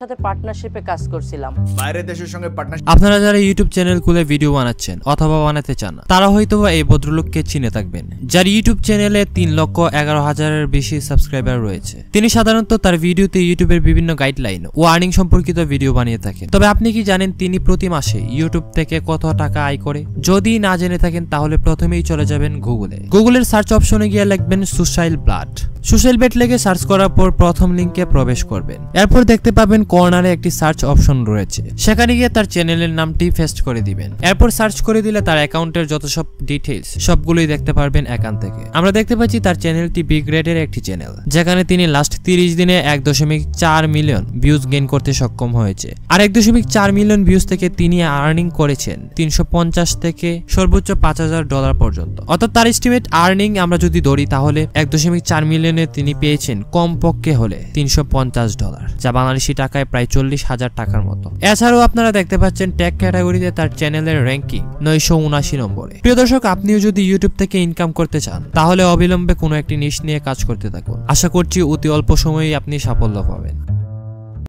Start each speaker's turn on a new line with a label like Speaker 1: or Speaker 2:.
Speaker 1: সাথে পার্টনারশিপে কাজ করছিলাম।
Speaker 2: বাইরের দেশের সঙ্গে পার্টনারশিপ।
Speaker 3: আপনারা যারা ইউটিউব চ্যানেল খুলে ভিডিও বানাচ্ছেন অথবা বানাতে চান তারা হয়তোবা এই ভদ্রলোককে চিনে থাকবেন, যার ইউটিউব চ্যানেলে 3,11,000-এর বেশি সাবস্ক্রাইবার রয়েছে। তিনি সাধারণত তার ভিডিওতে ইউটিউবের বিভিন্ন গাইডলাইন ও আর্নিং সম্পর্কিত ভিডিও বানিয়ে থাকেন। তবে আপনি কি জানেন তিনি প্রতি মাসে ইউটিউব থেকে কত টাকা আয় করে? যদি না জেনে থাকেন তাহলে প্রথমেই চলে যাবেন গুগলের সার্চ অপশনে গিয়ে লিখবেন সুশাইল ব্লাড। সুশাইল ব্লাড লিখে সার্চ করার পর প্রথম লিংকে প্রবেশ করবেন। এরপর দেখতে পাবেন কর্নারে একটি সার্চ অপশন রয়েছে, সেখানে গিয়ে তার চ্যানেলের নামটি পেস্ট করে দিবেন। এরপর সার্চ করে দিলে তার অ্যাকাউন্টের যত সব ডিটেইলস সবগুলোই দেখতে পারবেন এখান থেকে। আমরা দেখতে পাচ্ছি তার চ্যানেলটি বিগ গ্রেডের একটি চ্যানেল, যেখানে তিনি লাস্ট 30 দিনে 1.4 মিলিয়ন ভিউজ গেইন করতে সক্ষম হয়েছে। আর 1.4 মিলিয়ন ভিউজ থেকে তিনি আর্নিং করেছেন 350 থেকে সর্বোচ্চ $5,000 পর্যন্ত। অর্থাৎ তার এস্টিমেট আর্নিং আমরা যদি ধরি তাহলে 1.4 মিলিয়নে তিনি পেয়েছেন কমপক্ষে হলে $350, যা বাংলাদেশি টাকায় প্রায় 40,000 টাকার মতো। এছাড়াও আপনারা দেখতে পাচ্ছেন টেক ক্যাটাগরিতে তার চ্যানেলের র্যাঙ্কিং 979 নম্বরে। প্রিয় দর্শক, আপনিও যদি ইউটিউব থেকে ইনকাম করতে চান তাহলে অবিলম্বে কোনো একটি নিশ নিয়ে কাজ করতে থাকুন। আশা করছি অতি অল্প সময়েই আপনি সাফল্য পাবেন।